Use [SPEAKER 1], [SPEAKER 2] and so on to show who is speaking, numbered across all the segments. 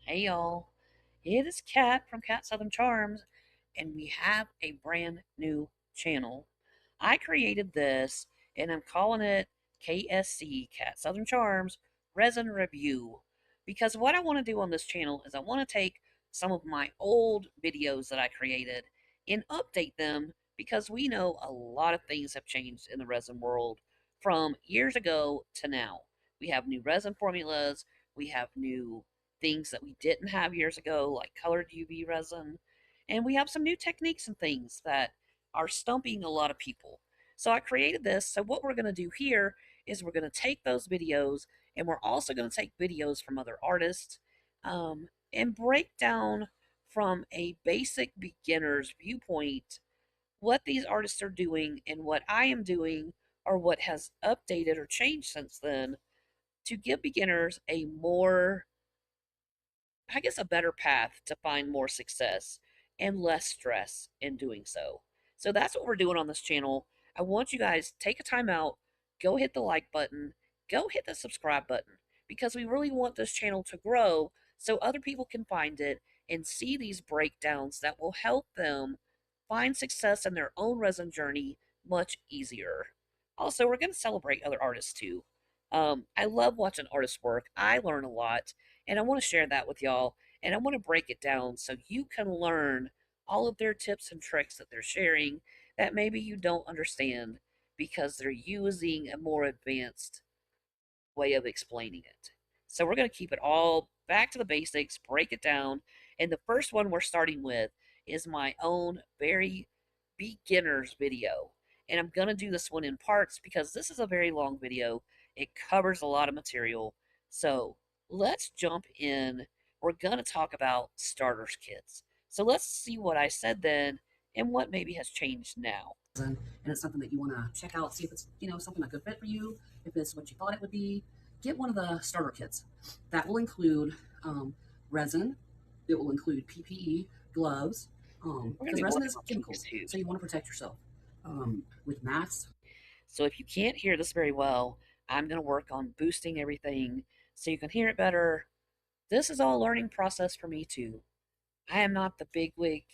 [SPEAKER 1] Hey y'all, it is Kat from Cat Southern Charms, and we have a brand new channel. I created this, and I'm calling it KSC Cat Southern Charms Resin Review because what I want to do on this channel is I want to take some of my old videos that I created and update them because we know a lot of things have changed in the resin world from years ago to now. We have new resin formulas, we have new things that we didn't have years ago, like colored UV resin. And we have some new techniques and things that are stumping a lot of people. So I created this. So what we're going to do here is we're going to take those videos and we're also going to take videos from other artists and break down from a basic beginner's viewpoint what these artists are doing and what I am doing or what has updated or changed since then to give beginners a more a better path to find more success and less stress in doing so. So that's what we're doing on this channel. I want you guys to take a time out, go hit the like button, go hit the subscribe button because we really want this channel to grow so other people can find it and see these breakdowns that will help them find success in their own resin journey much easier. Also, we're going to celebrate other artists too. I love watching artists work. I learn a lot, and I want to share that with y'all. And I want to break it down so you can learn all of their tips and tricks that they're sharing that maybe you don't understand because they're using a more advanced way of explaining it. So we're going to keep it all back to the basics, break it down. And the first one we're starting with is my own very beginner's video. And I'm going to do this one in parts because this is a very long video. It covers a lot of material. So let's jump in. We're going to talk about starters kits. So let's see what I said then and what maybe has changed now.
[SPEAKER 2] And it's something that you want to check out, see if it's something that could fit for you, if it's what you thought it would be. Get one of the starter kits. That will include resin. It will include PPE, gloves,
[SPEAKER 1] We're going
[SPEAKER 2] because
[SPEAKER 1] to be
[SPEAKER 2] resin
[SPEAKER 1] working
[SPEAKER 2] is
[SPEAKER 1] on these
[SPEAKER 2] chemicals,
[SPEAKER 1] too.
[SPEAKER 2] so you want to protect yourself with masks.
[SPEAKER 1] So if you can't hear this very well, I'm going to work on boosting everything so you can hear it better. This is all a learning process for me too. I am not the bigwig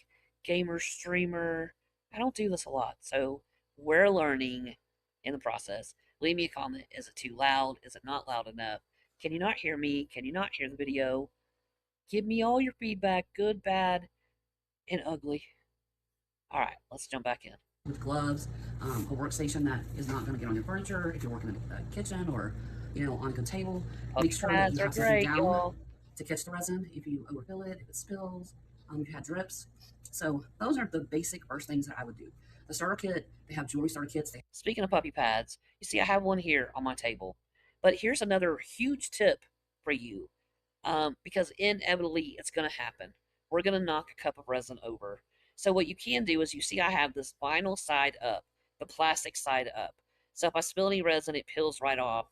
[SPEAKER 1] gamer streamer. I don't do this a lot, so we're learning in the process. Leave me a comment. Is it too loud? Is it not loud enough? Can you not hear me? Can you not hear the video? Give me all your feedback, good, bad, and ugly. All right, let's jump back in.
[SPEAKER 2] With gloves, a workstation that is not going to get on your furniture if you're working in a kitchen or on a good table. Make
[SPEAKER 1] Puppy
[SPEAKER 2] sure that
[SPEAKER 1] pads
[SPEAKER 2] you
[SPEAKER 1] are
[SPEAKER 2] have something
[SPEAKER 1] great,
[SPEAKER 2] down
[SPEAKER 1] y'all.
[SPEAKER 2] to catch the resin if you overfill it, if it spills, if you had drips. So those are the basic first things that I would do. The starter kit, they have jewelry starter kits.
[SPEAKER 1] Speaking of puppy pads, you see I have one here on my table. But here's another huge tip for you because inevitably it's going to happen. We're going to knock a cup of resin over. So what you can do is you see I have this vinyl side up, the plastic side up. So if I spill any resin, it peels right off.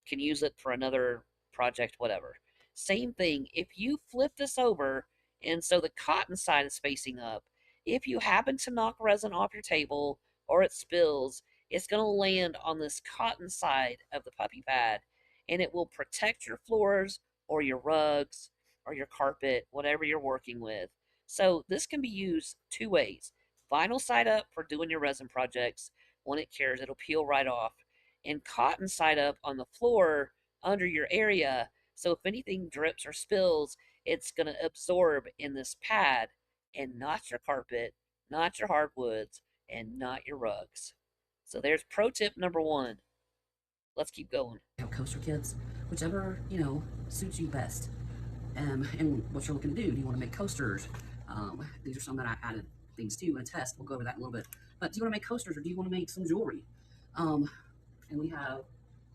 [SPEAKER 1] Can use it for another project, whatever. Same thing, if you flip this over and so the cotton side is facing up, if you happen to knock resin off your table or it spills, it's going to land on this cotton side of the puppy pad and it will protect your floors or your rugs or your carpet, whatever you're working with. So this can be used two ways. Vinyl side up for doing your resin projects. When it cures, it'll peel right off and cotton side up on the floor under your area. So if anything drips or spills, it's going to absorb in this pad and not your carpet, not your hardwoods, and not your rugs. So there's pro tip number one. Let's keep going.
[SPEAKER 2] Have coaster kits, whichever suits you best, and what you're looking to do. Do you want to make coasters? These are some that I added things to in a test. We'll go over that in a little bit. But do you want to make coasters or do you want to make some jewelry? Um, and we have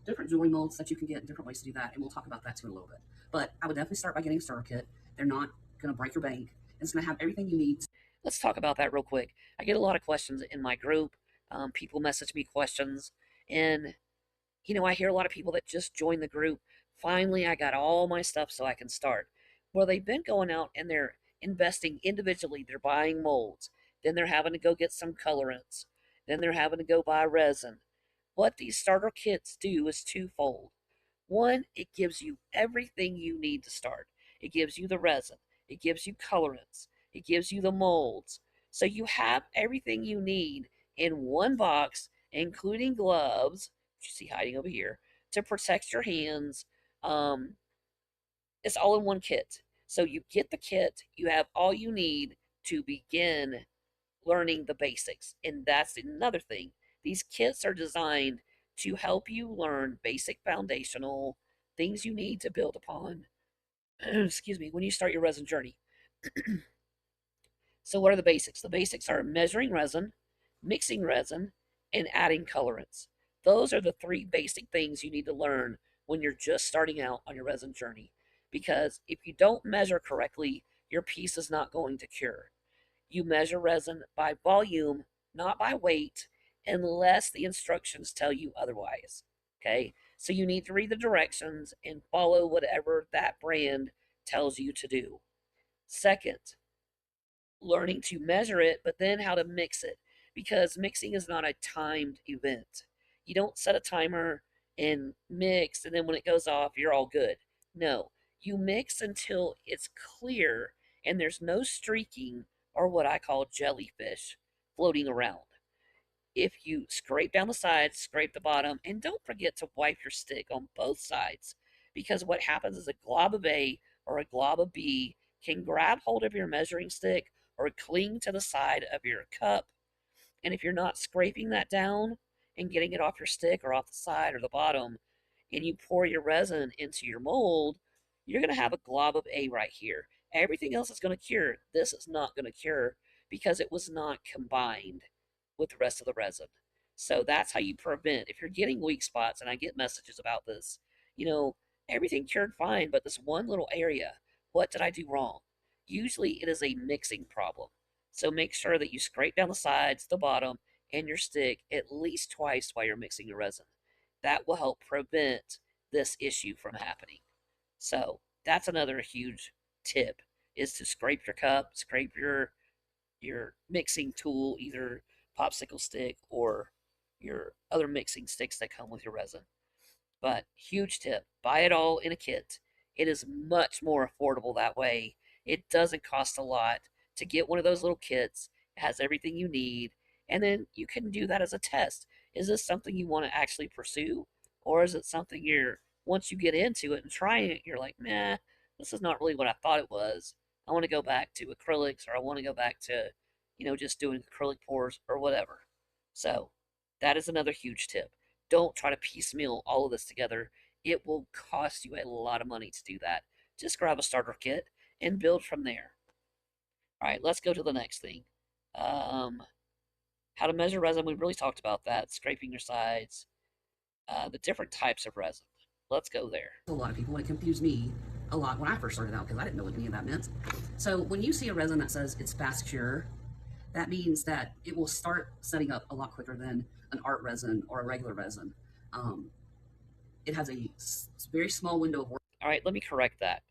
[SPEAKER 2] different jewelry molds that you can get, different ways to do that, and we'll talk about that too in a little bit. But I would definitely start by getting a starter kit. They're not going to break your bank. It's going to have everything you need.
[SPEAKER 1] Let's talk about that real quick. I get a lot of questions in my group. People message me questions, and I hear a lot of people that just joined the group. Finally, I got all my stuff so I can start. Well, they've been going out and they're investing individually. They're buying molds. Then they're having to go get some colorants. Then they're having to go buy resin. What these starter kits do is twofold. One, it gives you everything you need to start. it gives you the resin, it gives you colorants, it gives you the molds. So you have everything you need in one box, including gloves, which you see hiding over here, to protect your hands. Um, it's all in one kit. So you get the kit, you have all you need to begin learning the basics. And that's another thing. These kits are designed to help you learn basic foundational things you need to build upon, excuse me, when you start your resin journey. So, what are the basics? The basics are measuring resin, mixing resin, and adding colorants. Those are the three basic things you need to learn when you're just starting out on your resin journey. Because if you don't measure correctly, your piece is not going to cure. You measure resin by volume, not by weight, unless the instructions tell you otherwise. Okay? So you need to read the directions and follow whatever that brand tells you to do. Second, learning to measure it, but then how to mix it. Because mixing is not a timed event. You don't set a timer and mix, and then when it goes off, you're all good. No, you mix until it's clear and there's no streaking or what I call jellyfish floating around. If you scrape down the sides, scrape the bottom, and don't forget to wipe your stick on both sides, because what happens is a glob of A or a glob of B can grab hold of your measuring stick or cling to the side of your cup. And if you're not scraping that down and getting it off your stick or off the side or the bottom, and you pour your resin into your mold, you're going to have a glob of A right here. Everything else is going to cure. This is not going to cure because it was not combined with the rest of the resin. So that's how you prevent. If you're getting weak spots, and I get messages about this, you know, everything cured fine, but this one little area, what did I do wrong? Usually it is a mixing problem. So make sure that you scrape down the sides, the bottom, and your stick at least twice while you're mixing your resin. That will help prevent this issue from happening. So that's another huge tip, is to scrape your cup, scrape your mixing tool, either popsicle stick or your other mixing sticks that come with your resin. But huge tip, buy it all in a kit. It is much more affordable that way. It doesn't cost a lot to get one of those little kits. It has everything you need. And then you can do that as a test. Is this something you want to actually pursue? Or is it something once you get into it and trying it, you're like, nah, this is not really what I thought it was. I want to go back to acrylics, or I want to go back to, just doing acrylic pours or whatever. So that is another huge tip. Don't try to piecemeal all of this together. It will cost you a lot of money to do that. Just grab a starter kit and build from there. All right, let's go to the next thing. Um, how to measure resin. We really talked about that. Scraping your sides, the different types of resin. Let's go there.
[SPEAKER 2] A lot of people, and it confused me a lot when I first started out because I didn't know what any of that meant. So when you see a resin that says it's fast cure, that means that it will start setting up a lot quicker than an art resin or a regular resin. Um, it has a very small window of work.
[SPEAKER 1] All right, let me correct that.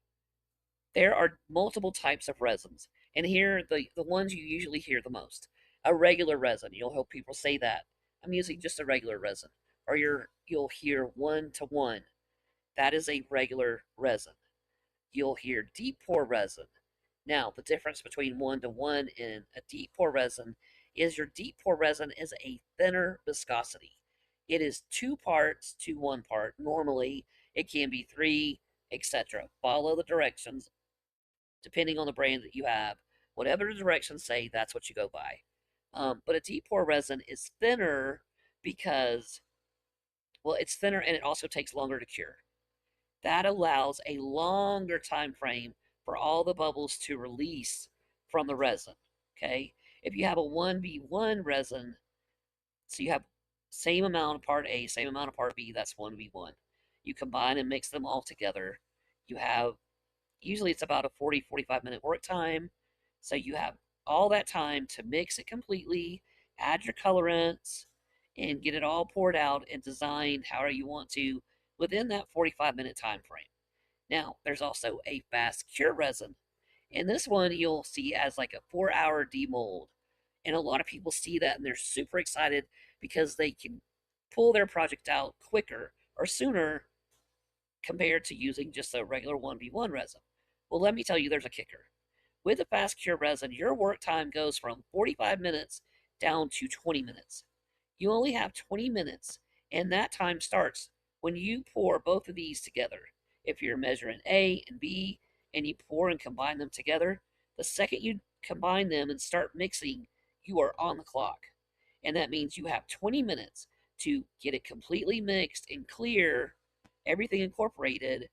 [SPEAKER 1] There are multiple types of resins, and here the ones you usually hear the most. A regular resin, you'll hear people say that. I'm using just a regular resin. Or you'll hear 1-to-1. That is a regular resin. You'll hear deep pour resin. Now, the difference between 1-to-1 and a deep pour resin is your deep pour resin is a thinner viscosity. It is 2 parts to 1 part. Normally, it can be 3, etc. Follow the directions depending on the brand that you have. Whatever the directions say, that's what you go by. But a deep pour resin is thinner because, well, it's thinner and it also takes longer to cure. That allows a longer time frame for all the bubbles to release from the resin. Okay, if you have a 1v1 resin, so you have same amount of part A, same amount of part B, that's 1v1. You combine and mix them all together. You have, usually it's about a 40-45 minute work time. So you have all that time to mix it completely, add your colorants, and get it all poured out and designed however you want to within that 45-minute time frame. Now, there's also a fast cure resin. And this one you'll see as like a 4-hour demold. And a lot of people see that and they're super excited because they can pull their project out quicker or sooner compared to using just a regular 1v1 resin. Well, let me tell you, there's a kicker. With the fast cure resin, your work time goes from 45 minutes down to 20 minutes. You only have 20 minutes, and that time starts when you pour both of these together. If you're measuring A and B and you pour and combine them together, the second you combine them and start mixing, you are on the clock. And that means you have 20 minutes to get it completely mixed and clear, everything incorporated,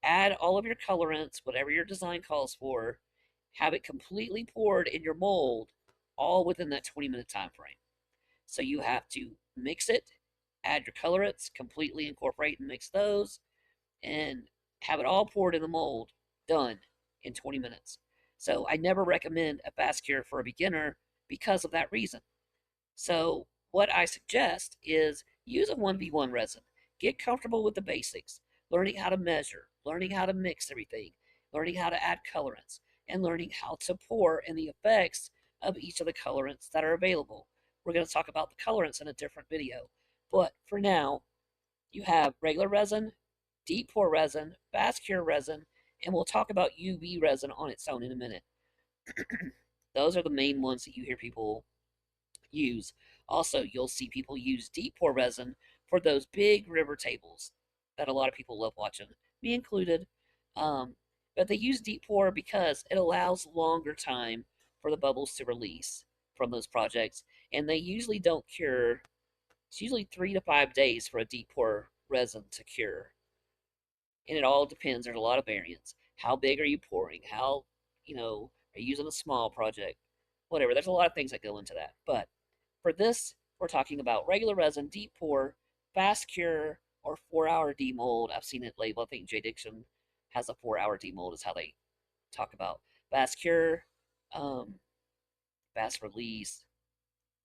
[SPEAKER 1] add all of your colorants, whatever your design calls for, have it completely poured in your mold, all within that 20-minute time frame. So you have to mix it, add your colorants, completely incorporate and mix those, and have it all poured in the mold, done in 20 minutes. So I never recommend a fast cure for a beginner because of that reason. So what I suggest is use a 1v1 resin. Get comfortable with the basics, learning how to measure, learning how to mix everything, learning how to add colorants, and learning how to pour and the effects of each of the colorants that are available. We're going to talk about the colorants in a different video. But for now, you have regular resin, deep pour resin, fast cure resin, and we'll talk about UV resin on its own in a minute. Those are the main ones that you hear people use. Also, you'll see people use deep pour resin for those big river tables that a lot of people love watching, me included. Um, but they use deep pour because it allows longer time for the bubbles to release from those projects, and they usually don't cure. It's usually 3 to 5 days for a deep pour resin to cure, and it all depends. There's a lot of variants. How big are you pouring? How, are you using a small project? Whatever. There's a lot of things that go into that. But for this, we're talking about regular resin, deep pour, fast cure, or 4-hour demold. I've seen it labeled. I think J Dixon has a 4-hour demold is how they talk about fast cure, um, fast release.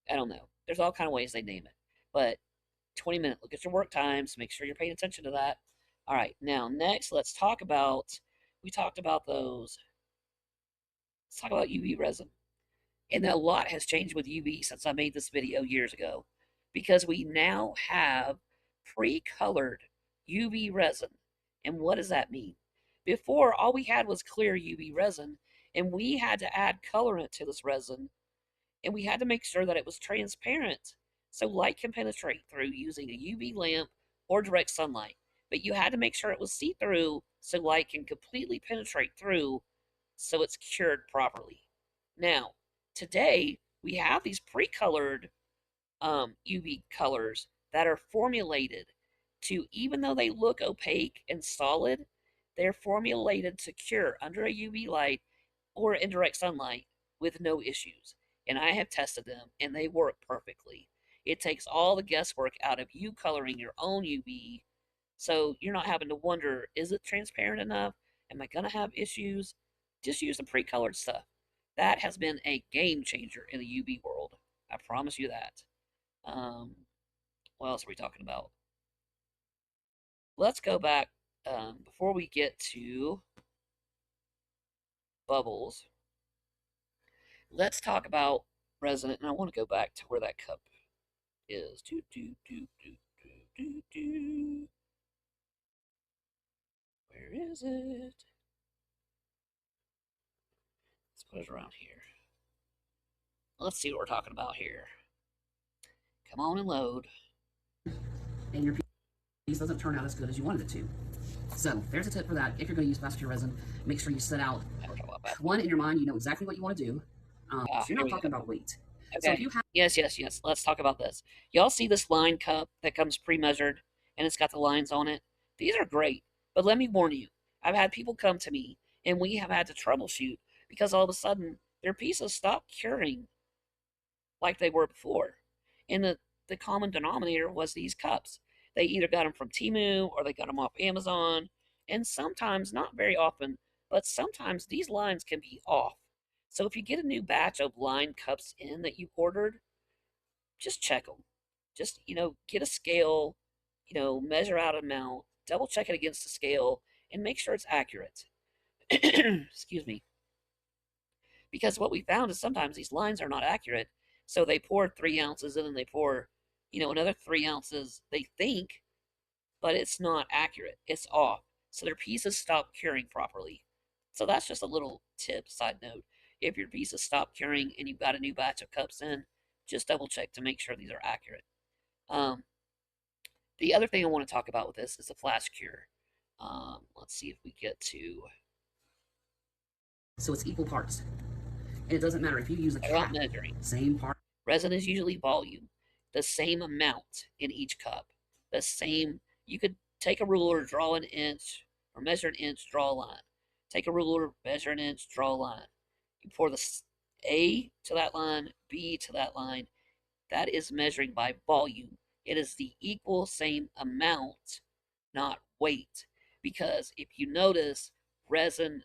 [SPEAKER 1] I don't know. There's all kind of ways they name it. But 20-minute, look at your work times. Make sure you're paying attention to that. All right, now next, let's talk about. We talked about those. Let's talk about UV resin. And a lot has changed with UV since I made this video years ago because we now have pre-colored UV resin. And what does that mean? Before, all we had was clear UV resin, and we had to add colorant to this resin, and we had to make sure that it was transparent so light can penetrate through using a UV lamp or direct sunlight. But you had to make sure it was see-through so light can completely penetrate through so it's cured properly. Now, today we have these pre-colored UV colors that are formulated to, even though they look opaque and solid, they're formulated to cure under a UV light or indirect sunlight with no issues. And I have tested them and they work perfectly. It takes all the guesswork out of you coloring your own UV, so you're not having to wonder, is it transparent enough? Am I going to have issues? Just use the pre-colored stuff. That has been a game changer in the UV world. I promise you that. Um, what else are we talking about? Let's go back before we get to bubbles. Let's talk about resonant, and I want to go back to where that cup is. Do, do, do, do, do, do, do. Where is it? Let's put it around here. Let's see what we're talking about here. Come on and load.
[SPEAKER 2] And your piece doesn't turn out as good as you wanted it to. So there's a tip for that. If you're going to use fast cure resin, make sure you set out one in your mind. You know exactly what you want to do. So you're not talking about weight.
[SPEAKER 1] Okay. So if you have yes. Let's talk about this. Y'all see this line cup that comes pre-measured and it's got the lines on it? These are great, but let me warn you. I've had people come to me and we have had to troubleshoot because all of a sudden their pieces stop curing like they were before. And the common denominator was these cups. They either got them from Temu or they got them off Amazon. And sometimes, not very often, but sometimes these lines can be off. So if you get a new batch of line cups in that you ordered, just check them. Just, get a scale, measure out an amount, double check it against the scale, and make sure it's accurate. Excuse me. Because what we found is sometimes these lines are not accurate. So they pour 3 ounces and then they pour, another 3 ounces, they think, but it's not accurate. It's off. So their pieces stop curing properly. So that's just a little tip, side note. If your piece has stopped curing and you've got a new batch of cups in, just double check to make sure these are accurate. Um, the other thing I want to talk about with this is the flash cure. Let's see if we get to.
[SPEAKER 2] So it's equal parts. And it doesn't matter if you use a
[SPEAKER 1] About
[SPEAKER 2] cap,
[SPEAKER 1] measuring.
[SPEAKER 2] same part.
[SPEAKER 1] Resin is usually volume, the same amount in each cup. The same. You could take a ruler, draw an inch, or measure an inch, draw a line. Take a ruler, measure an inch, draw a line. You pour the A to that line, B to that line. That is measuring by volume. It is the equal same amount, not weight. Because if you notice, resin,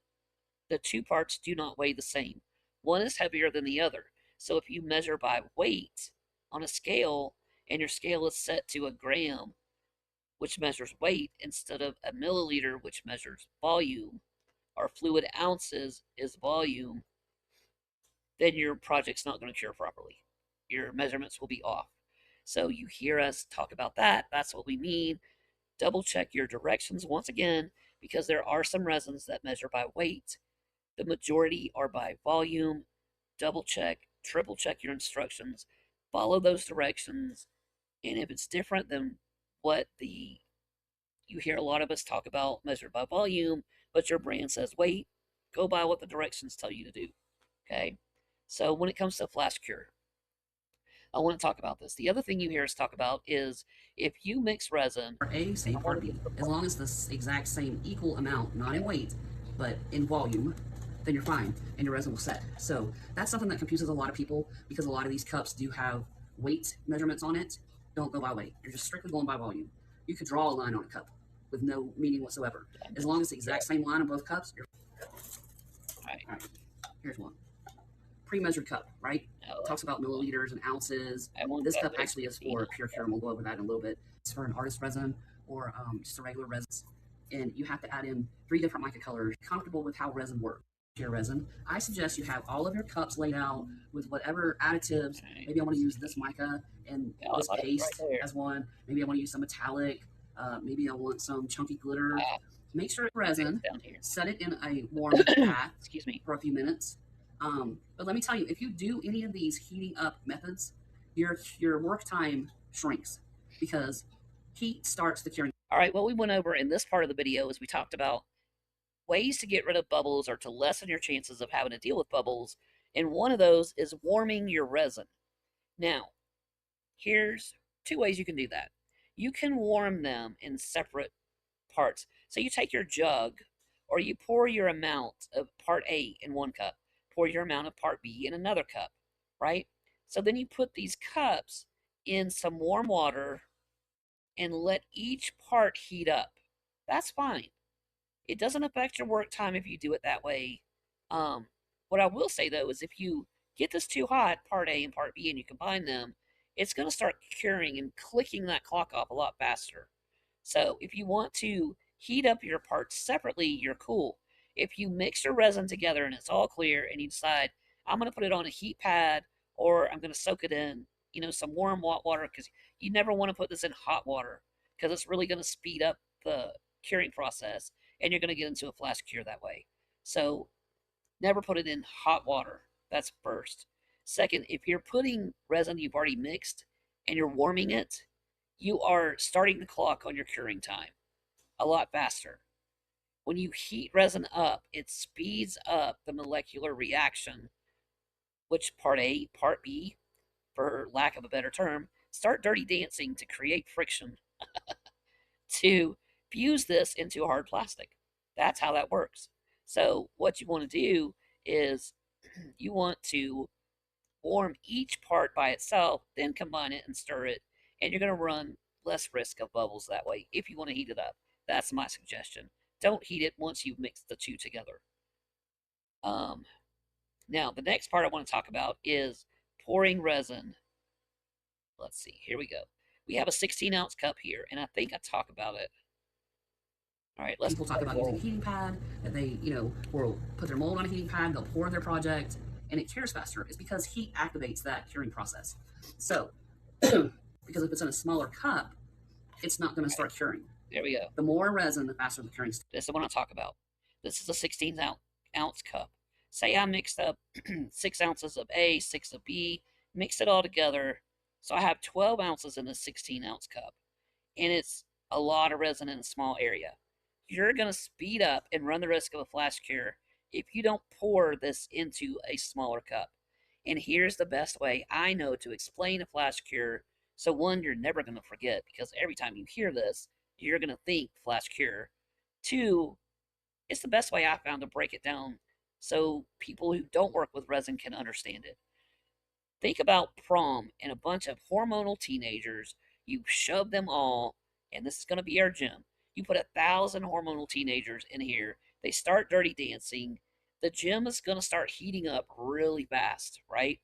[SPEAKER 1] the two parts do not weigh the same. One is heavier than the other. So if you measure by weight on a scale and your scale is set to a gram, which measures weight, instead of a milliliter, which measures volume, or fluid ounces is volume, then your project's not going to cure properly. Your measurements will be off. So you hear us talk about that. That's what we mean. Double check your directions once again, because there are some resins that measure by weight. The majority are by volume. Double check, triple check your instructions. Follow those directions. And if it's different than what you hear a lot of us talk about measured by volume, but your brand says weight, go by what the directions tell you to do. Okay? So when it comes to flash cure, I want to talk about this. The other thing you hear us talk about is if you mix resin,
[SPEAKER 2] Part A, same part B. As long as the exact same equal amount, not in weight, but in volume, then you're fine and your resin will set. So that's something that confuses a lot of people, because a lot of these cups do have weight measurements on it. Don't go by weight. You're just strictly going by volume. You could draw a line on a cup with no meaning whatsoever. As long as the exact same line on both cups, you're
[SPEAKER 1] all right.
[SPEAKER 2] all right. Here's one. Pre-measured cup, right? Talks about milliliters and ounces. This cup actually is for pure cure, and we'll go over that in a little bit. It's for an artist resin or just a regular resin. And you have to add in 3 different mica colors. Comfortable with how resin works. Pure resin. I suggest you have all of your cups laid out with whatever additives. Maybe I want to use this mica and this paste as one. Maybe I want to use some metallic. Maybe I want some chunky glitter. Make sure it's resin. Set it in a warm bath.
[SPEAKER 1] Excuse me.
[SPEAKER 2] For a few minutes. But let me tell you, if you do any of these heating up methods, your work time shrinks, because heat starts the curing.
[SPEAKER 1] All right, what we went over in this part of the video is we talked about ways to get rid of bubbles or to lessen your chances of having to deal with bubbles, and one of those is warming your resin. Now, here's 2 ways you can do that. You can warm them in separate parts. So you take your jug, or you pour your amount of part A in 1 cup, pour your amount of part B in another cup, right? So then you put these cups in some warm water and let each part heat up. That's fine. It doesn't affect your work time if you do it that way. What I will say though is if you get this too hot, part A and part B, and you combine them, it's going to start curing and clicking that clock off a lot faster. So if you want to heat up your parts separately, you're cool. If you mix your resin together and it's all clear and you decide, I'm going to put it on a heat pad, or I'm going to soak it in, some warm water, because you never want to put this in hot water, because it's really going to speed up the curing process and you're going to get into a flash cure that way. So never put it in hot water. That's first. Second, if you're putting resin you've already mixed and you're warming it, you are starting the clock on your curing time a lot faster. When you heat resin up, it speeds up the molecular reaction, which part A, part B, for lack of a better term, start dirty dancing to create friction to fuse this into a hard plastic. That's how that works. So what you want to do is you want to warm each part by itself, then combine it and stir it, and you're going to run less risk of bubbles that way if you want to heat it up. That's my suggestion. Don't heat it once you've mixed the two together. Now, the next part I want to talk about is pouring resin. Let's see. Here we go. We have a 16-ounce cup here, and I think I talk about it. All right, let's
[SPEAKER 2] People talk about using a heating pad, that they, will put their mold on a heating pad, they'll pour their project, and it cures faster. It's because heat activates that curing process. So, because if it's in a smaller cup, it's not going to start curing.
[SPEAKER 1] There we go.
[SPEAKER 2] The more resin, the faster the curing.
[SPEAKER 1] This is the one I talk about. This is a 16-ounce ounce cup. Say I mixed up 6 ounces of A, 6 of B, mix it all together. So I have 12 ounces in a 16-ounce cup, and it's a lot of resin in a small area. You're going to speed up and run the risk of a flash cure if you don't pour this into a smaller cup. And here's the best way I know to explain a flash cure. So, one, you're never going to forget because every time you hear this, you're going to think flash cure. Two, it's the best way I found to break it down so people who don't work with resin can understand it. Think about prom and a bunch of hormonal teenagers. You shove them all, and this is going to be our gym. You put 1,000 hormonal teenagers in here. They start dirty dancing. The gym is going to start heating up really fast, right?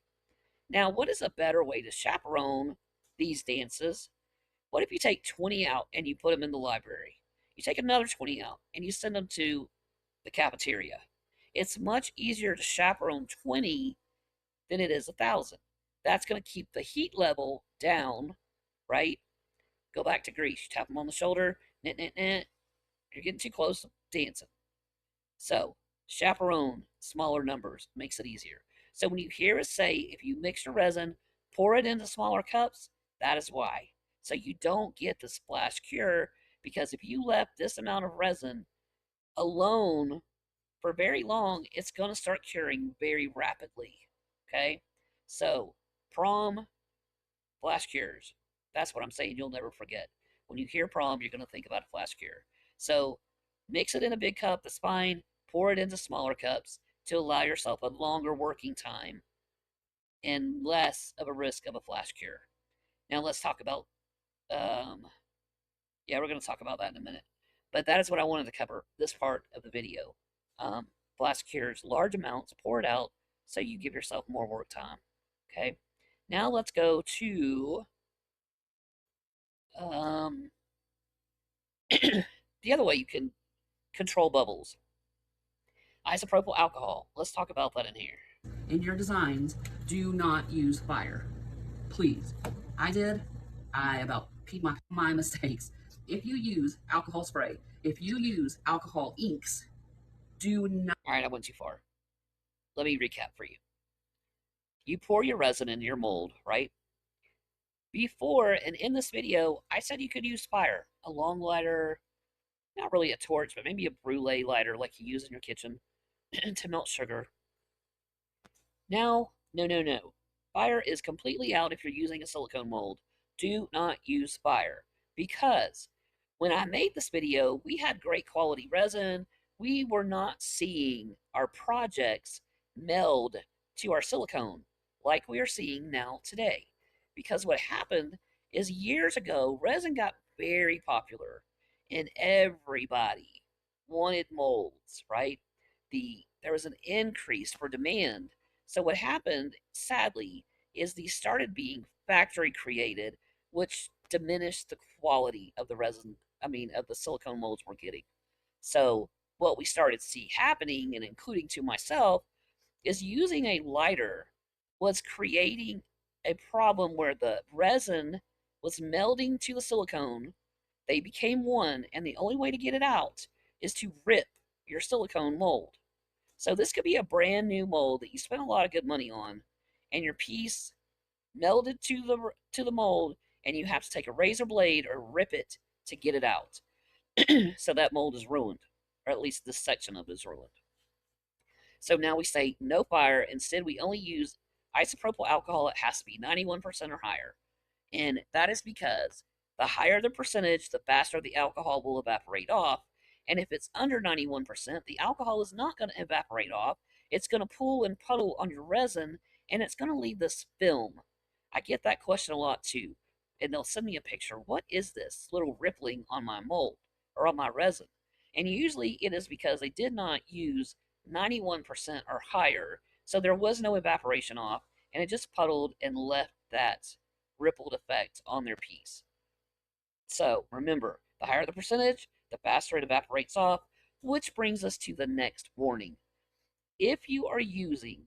[SPEAKER 1] Now, what is a better way to chaperone these dances? What if you take 20 out and you put them in the library? You take another 20 out and you send them to the cafeteria. It's much easier to chaperone 20 than it is 1,000. That's going to keep the heat level down, right? Go back to Greece. You tap them on the shoulder. Knit, knit, knit. You're getting too close to dancing. So, chaperone smaller numbers makes it easier. So, when you hear us say, if you mix your resin, pour it into smaller cups, that is why. So, you don't get the splash cure because if you left this amount of resin alone for very long, it's going to start curing very rapidly. Okay? So, prom, flash cures. That's what I'm saying. You'll never forget. When you hear prom, you're going to think about a flash cure. So, mix it in a big cup, that's fine. Pour it into smaller cups to allow yourself a longer working time and less of a risk of a flash cure. Now, let's talk about, yeah, we're going to talk about that in a minute. But that is what I wanted to cover this part of the video. Flash cures large amounts, pour it out so you give yourself more work time. Okay. Now let's go to the other way you can control bubbles. Isopropyl alcohol. Let's talk about that in here.
[SPEAKER 2] In your designs, do not use fire. Please. I did. I about peed my mistakes. If you use alcohol spray, if you use alcohol inks, do not.
[SPEAKER 1] All right, I went too far. Let me recap for you. You pour your resin in your mold, right? Before and in this video, I said you could use fire, a long lighter, not really a torch, but maybe a brulee lighter like you use in your kitchen to melt sugar. Now, no, no, no. Fire is completely out if you're using a silicone mold. Do not use fire because when I made this video, we had great quality resin. We were not seeing our projects meld to our silicone like we are seeing now today. Because what happened is years ago, resin got very popular and everybody wanted molds, right? There was an increase for demand. So what happened, sadly, is these started being factory created, which diminished the quality of the resin, of the silicone molds we're getting. So what we started to see happening, and including to myself, is using a lighter was creating a problem where the resin was melding to the silicone. They became one, and the only way to get it out is to rip your silicone mold. So this could be a brand new mold that you spent a lot of good money on, and your piece melded to the mold, and you have to take a razor blade or rip it to get it out. So that mold is ruined, or at least this section of it is ruined. So now we say no fire. Instead, we only use isopropyl alcohol. It has to be 91% or higher. And that is because the higher the percentage, the faster the alcohol will evaporate off. And if it's under 91%, the alcohol is not going to evaporate off. It's going to pool and puddle on your resin, and it's going to leave this film. I get that question a lot too. And they'll send me a picture. What is this little rippling on my mold or on my resin? And usually it is because they did not use 91% or higher. So there was no evaporation off, and it just puddled and left that rippled effect on their piece. So remember, the higher the percentage, the faster it evaporates off, which brings us to the next warning. If you are using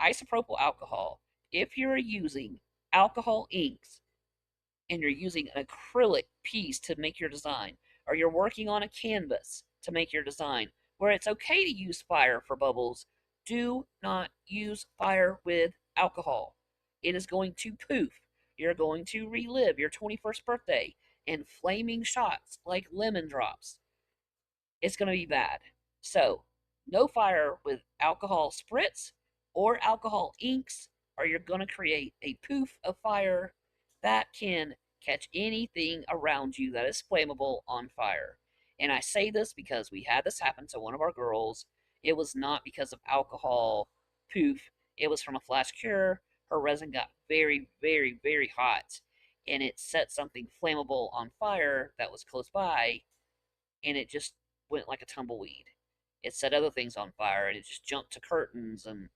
[SPEAKER 1] isopropyl alcohol, if you're using alcohol inks, and you're using an acrylic piece to make your design, or you're working on a canvas to make your design, where it's okay to use fire for bubbles, do not use fire with alcohol. It is going to poof. You're going to relive your 21st birthday in flaming shots like lemon drops. It's going to be bad. So, no fire with alcohol spritz or alcohol inks, or you're going to create a poof of fire that can catch anything around you that is flammable on fire. And I say this because we had this happen to one of our girls. It was not because of alcohol poof, it was from a flash cure. Her resin got very, very, very hot, and it set something flammable on fire that was close by, and it just went like a tumbleweed. It set other things on fire, and it just jumped to curtains, and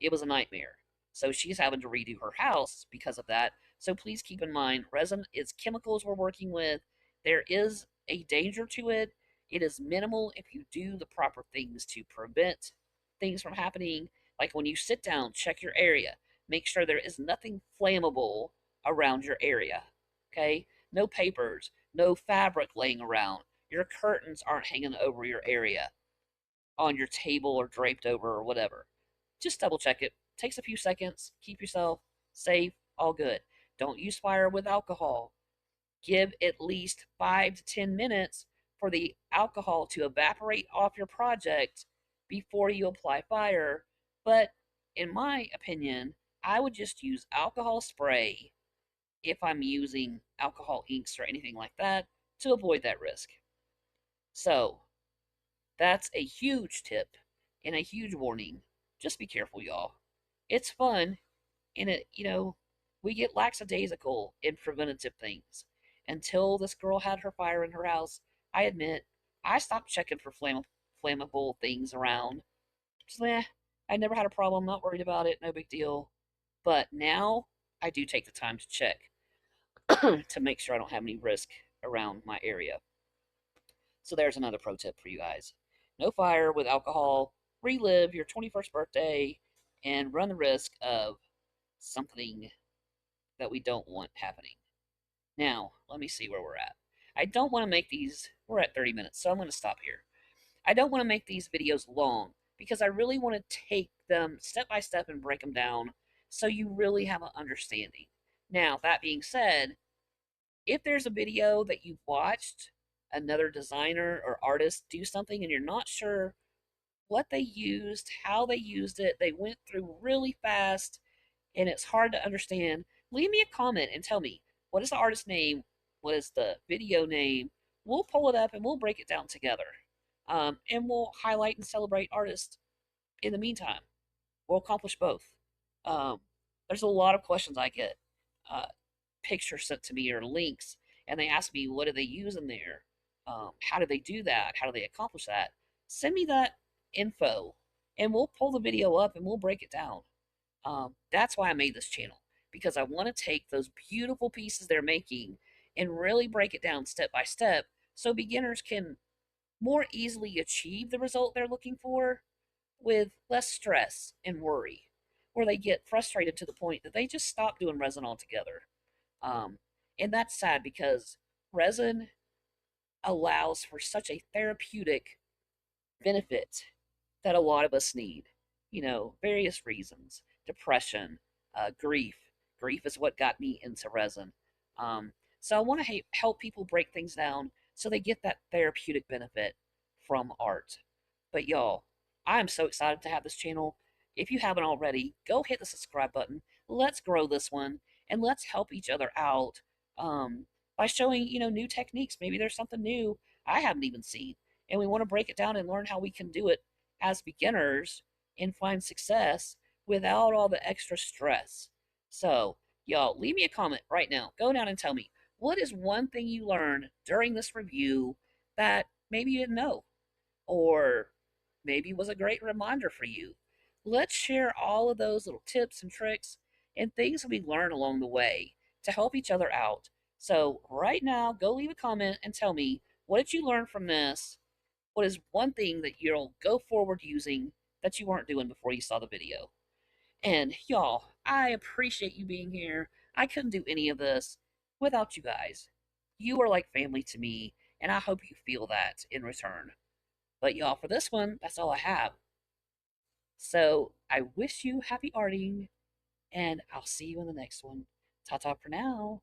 [SPEAKER 1] it was a nightmare. So she's having to redo her house because of that. So please keep in mind, resin is chemicals we're working with. There is a danger to it. It is minimal if you do the proper things to prevent things from happening. Like when you sit down, check your area. Make sure there is nothing flammable around your area. Okay? No papers, no fabric laying around. Your curtains aren't hanging over your area on your table or draped over or whatever. Just double check it. Takes a few seconds. Keep yourself safe. All good. Don't use fire with alcohol. Give at least 5 to 10 minutes for the alcohol to evaporate off your project before you apply fire. But in my opinion, I would just use alcohol spray if I'm using alcohol inks or anything like that to avoid that risk. So, that's a huge tip and a huge warning. Just be careful, y'all. It's fun, and we get lackadaisical in preventative things. Until this girl had her fire in her house, I admit, I stopped checking for flammable things around. Just, I never had a problem, not worried about it, no big deal. But now, I do take the time to check to make sure I don't have any risk around my area. So there's another pro tip for you guys. No fire with alcohol. Relive your 21st birthday and run the risk of something that we don't want happening. Now, let me see where we're at. I don't want to make these, we're at 30 minutes, so I'm going to stop here. I don't want to make these videos long because I really want to take them step by step and break them down so you really have an understanding. Now, that being said, if there's a video that you've watched another designer or artist do something and you're not sure what they used, how they used it, they went through really fast and it's hard to understand, leave me a comment and tell me what is the artist name, what is the video name. We'll pull it up and we'll break it down together. And we'll highlight and celebrate artists in the meantime. We'll accomplish both. Um, there's a lot of questions I get. Uh, Pictures sent to me or links, and they ask me what do they use in there, how do they do that, how do they accomplish that. Send me that info, and we'll pull the video up and we'll break it down. That's why I made this channel, because I want to take those beautiful pieces they're making and really break it down step by step so beginners can more easily achieve the result they're looking for with less stress and worry, where they get frustrated to the point that they just stop doing resin altogether. Um, and that's sad because resin allows for such a therapeutic benefit that a lot of us need. Various reasons: depression, grief. Grief is what got me into resin. Um, so I want to help people break things down so they get that therapeutic benefit from art. But y'all, I'm so excited to have this channel. If you haven't already, go hit the subscribe button. Let's grow this one and let's help each other out by showing, new techniques. Maybe there's something new I haven't even seen, and we want to break it down and learn how we can do it as beginners and find success without all the extra stress. So, y'all, leave me a comment right now. Go down and tell me, what is one thing you learned during this review that maybe you didn't know, or maybe was a great reminder for you? Let's share all of those little tips and tricks and things we learn along the way to help each other out. So, right now, go leave a comment and tell me, what did you learn from this? What is one thing that you'll go forward using that you weren't doing before you saw the video? And y'all, I appreciate you being here. I couldn't do any of this without you guys. You are like family to me, and I hope you feel that in return. But y'all, for this one, that's all I have. So I wish you happy arting, and I'll see you in the next one. Ta ta for now.